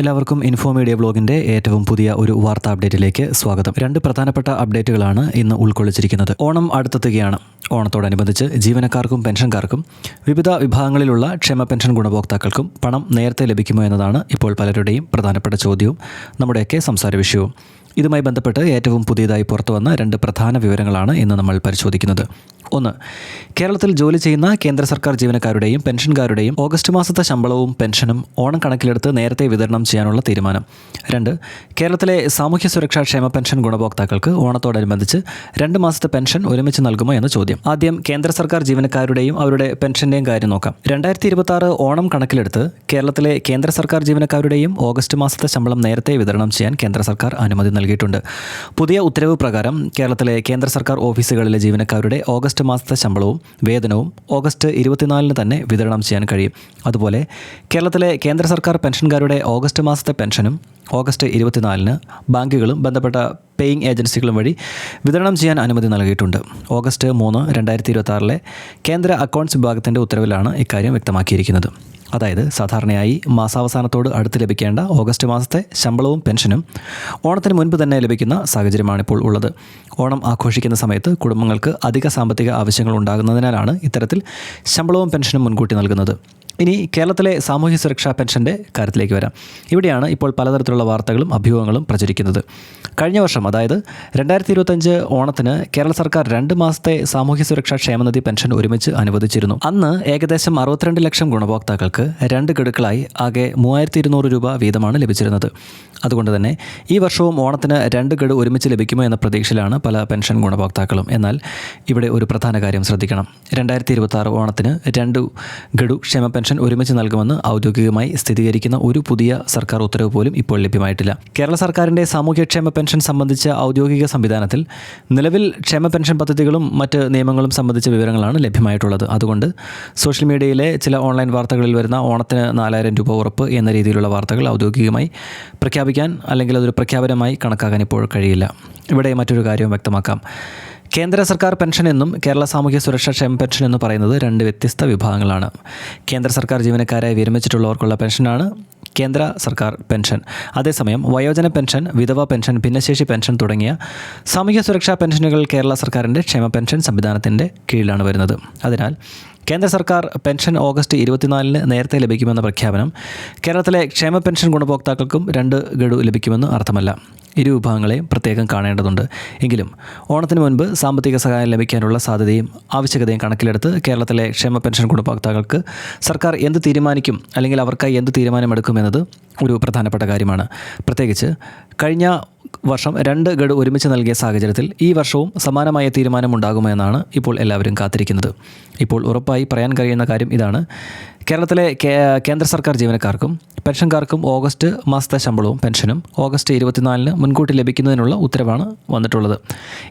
എല്ലാവർക്കും info media ബ്ലോഗിൻ്റെ ഏറ്റവും പുതിയ ഒരു വാർത്താ അപ്ഡേറ്റിലേക്ക് സ്വാഗതം. രണ്ട് പ്രധാനപ്പെട്ട അപ്ഡേറ്റുകളാണ് ഇന്ന് ഉൾക്കൊള്ളിച്ചിരിക്കുന്നത്. ഓണം അടുത്തെത്തുകയാണ്. ഓണത്തോടനുബന്ധിച്ച് ജീവനക്കാർക്കും പെൻഷൻകാർക്കും വിവിധ വിഭാഗങ്ങളിലുള്ള ക്ഷേമ പെൻഷൻ ഗുണഭോക്താക്കൾക്കും പണം നേരത്തെ ലഭിക്കുമോ എന്നതാണ് ഇപ്പോൾ പലരുടെയും പ്രധാനപ്പെട്ട ചോദ്യവും നമ്മുടെയൊക്കെ സംസാര വിഷയവും. ഇതുമായി ബന്ധപ്പെട്ട് ഏറ്റവും പുതിയതായി പുറത്തുവന്ന രണ്ട് പ്രധാന വിവരങ്ങളാണ് ഇന്ന് നമ്മൾ പരിശോധിക്കുന്നത്. ഒന്ന്, കേരളത്തിൽ ജോലി ചെയ്യുന്ന കേന്ദ്ര സർക്കാർ ജീവനക്കാരുടെയും പെൻഷൻകാരുടെയും ഓഗസ്റ്റ് മാസത്തെ ശമ്പളവും പെൻഷനും ഓണം കണക്കിലെടുത്ത് നേരത്തെ വിതരണം ചെയ്യാനുള്ള തീരുമാനം. രണ്ട്, കേരളത്തിലെ സാമൂഹ്യ സുരക്ഷാ ക്ഷേമ പെൻഷൻ ഗുണഭോക്താക്കൾക്ക് ഓണത്തോടനുബന്ധിച്ച് 2 മാസത്തെ പെൻഷൻ ഒരുമിച്ച് നൽകുമോ എന്ന ചോദ്യം. ആദ്യം കേന്ദ്ര സർക്കാർ ജീവനക്കാരുടെയും അവരുടെ പെൻഷൻ്റെയും കാര്യം നോക്കാം. 2026 ഓണം കണക്കിലെടുത്ത് കേരളത്തിലെ കേന്ദ്ര സർക്കാർ ജീവനക്കാരുടെയും ഓഗസ്റ്റ് മാസത്തെ ശമ്പളം നേരത്തെ വിതരണം ചെയ്യാൻ കേന്ദ്ര സർക്കാർ അനുമതി നൽകിയിട്ടുണ്ട്. പുതിയ ഉത്തരവ് പ്രകാരം കേരളത്തിലെ കേന്ദ്ര സർക്കാർ ഓഫീസുകളിലെ ജീവനക്കാരുടെ ഓഗസ്റ്റ് മാസത്തെ ശമ്പളവും വേതനവും ഓഗസ്റ്റ് 24 തന്നെ വിതരണം ചെയ്യാൻ കഴിയും. അതുപോലെ കേരളത്തിലെ കേന്ദ്ര സർക്കാർ പെൻഷൻകാരുടെ ഓഗസ്റ്റ് മാസത്തെ പെൻഷനും ഓഗസ്റ്റ് 24 ബാങ്കുകളും ബന്ധപ്പെട്ട പേയിങ് ഏജൻസികളും വഴി വിതരണം ചെയ്യാൻ അനുമതി നൽകിയിട്ടുണ്ട്. ഓഗസ്റ്റ് 3, 2026 കേന്ദ്ര അക്കൗണ്ട്സ് വിഭാഗത്തിൻ്റെ ഉത്തരവിലാണ് ഇക്കാര്യം വ്യക്തമാക്കിയിരിക്കുന്നത്. അതായത് സാധാരണയായി മാസാവസാനത്തോട് അടുത്ത് ലഭിക്കേണ്ട ഓഗസ്റ്റ് മാസത്തെ ശമ്പളവും പെൻഷനും ഓണത്തിന് മുൻപ് തന്നെ ലഭിക്കുന്ന സാഹചര്യമാണിപ്പോൾ ഉള്ളത്. ഓണം ആഘോഷിക്കുന്ന സമയത്ത് കുടുംബങ്ങൾക്ക് അധിക സാമ്പത്തിക ആവശ്യങ്ങൾ ഉണ്ടാകുന്നതിനാലാണ് ഇത്തരത്തിൽ ശമ്പളവും പെൻഷനും മുൻകൂട്ടി നൽകുന്നത്. ഇനി കേരളത്തിലെ സാമൂഹ്യ സുരക്ഷാ പെൻഷൻ്റെ കാര്യത്തിലേക്ക് വരാം. ഇവിടെയാണ് ഇപ്പോൾ പലതരത്തിലുള്ള വാർത്തകളും അഭ്യൂഹങ്ങളും പ്രചരിക്കുന്നത്. കഴിഞ്ഞ വർഷം, അതായത് 2025 ഓണത്തിന് കേരള സർക്കാർ 2 മാസത്തെ സാമൂഹ്യ സുരക്ഷാ ക്ഷേമനിധി പെൻഷൻ ഒരുമിച്ച് അനുവദിച്ചിരുന്നു. അന്ന് ഏകദേശം 62 ലക്ഷം ഗുണഭോക്താക്കൾക്ക് 2 ഗഡുക്കളായി ആകെ 3200 രൂപ വീതമാണ് ലഭിച്ചിരുന്നത്. അതുകൊണ്ട് തന്നെ ഈ വർഷവും ഓണത്തിന് 2 ഗഡു ഒരുമിച്ച് ലഭിക്കുമോ എന്ന പ്രതീക്ഷയിലാണ് പല പെൻഷൻ ഗുണഭോക്താക്കളും. എന്നാൽ ഇവിടെ ഒരു പ്രധാന കാര്യം ശ്രദ്ധിക്കണം. 2026 ഓണത്തിന് 2 ഗഡു ക്ഷേമ പെൻഷൻ ഒരുമിച്ച് നൽകുമെന്ന് ഔദ്യോഗികമായി സ്ഥിരീകരിക്കുന്ന ഒരു പുതിയ സർക്കാർ ഉത്തരവ് പോലും ഇപ്പോൾ ലഭ്യമായിട്ടില്ല. കേരള സർക്കാരിൻ്റെ സാമൂഹ്യക്ഷേമ പെൻഷൻ സംബന്ധിച്ച ഔദ്യോഗിക സംവിധാനത്തിൽ നിലവിൽ ക്ഷേമ പെൻഷൻ പദ്ധതികളും മറ്റ് നിയമങ്ങളും സംബന്ധിച്ച വിവരങ്ങളാണ് ലഭ്യമായിട്ടുള്ളത്. അതുകൊണ്ട് സോഷ്യൽ മീഡിയയിലെ ചില ഓൺലൈൻ വാർത്തകളിൽ വരുന്ന ഓണത്തിന് 4000 രൂപ ഉറപ്പ് എന്ന രീതിയിലുള്ള വാർത്തകൾ ഔദ്യോഗികമായി പ്രഖ്യാപിക്കാൻ അല്ലെങ്കിൽ അതൊരു പ്രഖ്യാപനമായി കണക്കാക്കാൻ ഇപ്പോൾ കഴിയില്ല. ഇവിടെ മറ്റൊരു കാര്യവും വ്യക്തമാക്കാം. കേന്ദ്ര സർക്കാർ പെൻഷൻ എന്നും കേരള സാമൂഹ്യ സുരക്ഷാ ക്ഷേമ പെൻഷൻ എന്ന് പറയുന്നത് 2 വ്യത്യസ്ത വിഭാഗങ്ങളാണ്. കേന്ദ്ര സർക്കാർ ജീവനക്കാരായി വിരമിച്ചിട്ടുള്ളവർക്കുള്ള പെൻഷനാണ് കേന്ദ്ര സർക്കാർ പെൻഷൻ. അതേസമയം വയോജന പെൻഷൻ, വിധവ പെൻഷൻ, ഭിന്നശേഷി പെൻഷൻ തുടങ്ങിയ സാമൂഹ്യ സുരക്ഷാ പെൻഷനുകൾ കേരള സർക്കാരിൻ്റെ ക്ഷേമ പെൻഷൻ സംവിധാനത്തിൻ്റെ കീഴിലാണ് വരുന്നത്. അതിനാൽ കേന്ദ്ര സർക്കാർ പെൻഷൻ ഓഗസ്റ്റ് 24 നേരത്തെ ലഭിക്കുമെന്ന പ്രഖ്യാപനം കേരളത്തിലെ ക്ഷേമ പെൻഷൻ ഗുണഭോക്താക്കൾക്കും 2 ഗഡു ലഭിക്കുമെന്ന് അർത്ഥമല്ല. ഇരു വിഭാഗങ്ങളെയും പ്രത്യേകം കാണേണ്ടതുണ്ട്. എങ്കിലും ഓണത്തിന് മുൻപ് സാമ്പത്തിക സഹായം ലഭിക്കാനുള്ള സാധ്യതയും ആവശ്യകതയും കണക്കിലെടുത്ത് കേരളത്തിലെ ക്ഷേമ പെൻഷൻ ഗുണഭോക്താക്കൾക്ക് സർക്കാർ എന്ത് തീരുമാനിക്കും, അല്ലെങ്കിൽ അവർക്കായി എന്ത് തീരുമാനമെടുക്കുമെന്നത് ഒരു പ്രധാനപ്പെട്ട കാര്യമാണ്. പ്രത്യേകിച്ച് കഴിഞ്ഞ വർഷം 2 ഗഡു ഒരുമിച്ച് നൽകിയ സാഹചര്യത്തിൽ ഈ വർഷവും സമാനമായ തീരുമാനമുണ്ടാകുമെന്നാണ് ഇപ്പോൾ എല്ലാവരും കാത്തിരിക്കുന്നത്. ഇപ്പോൾ ഉറപ്പായി പറയാൻ കഴിയുന്ന കാര്യം ഇതാണ്: കേരളത്തിലെ കേന്ദ്ര സർക്കാർ ജീവനക്കാർക്കും പെൻഷൻകാർക്കും ഓഗസ്റ്റ് മാസത്തെ ശമ്പളവും പെൻഷനും ഓഗസ്റ്റ് 24 മുൻകൂട്ടി ലഭിക്കുന്നതിനുള്ള ഉത്തരവാണ് വന്നിട്ടുള്ളത്.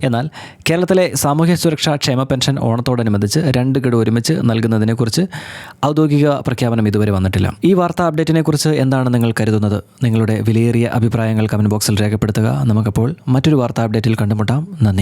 എന്നാൽ കേരളത്തിലെ സാമൂഹ്യ സുരക്ഷാ ക്ഷേമ പെൻഷൻ ഓണത്തോടനുബന്ധിച്ച് 2 ഗഡു ഒരുമിച്ച് നൽകുന്നതിനെക്കുറിച്ച് ഔദ്യോഗിക പ്രഖ്യാപനം ഇതുവരെ വന്നിട്ടില്ല. ഈ വാർത്താ അപ്ഡേറ്റിനെക്കുറിച്ച് എന്താണ് നിങ്ങൾ കരുതുന്നത്? നിങ്ങളുടെ വിലയേറിയ അഭിപ്രായങ്ങൾ കമൻറ്റ് ബോക്സിൽ രേഖപ്പെടുത്തുക. നമുക്കപ്പോൾ മറ്റൊരു വാർത്താ അപ്ഡേറ്റിൽ കണ്ടുമുട്ടാം. നന്ദി.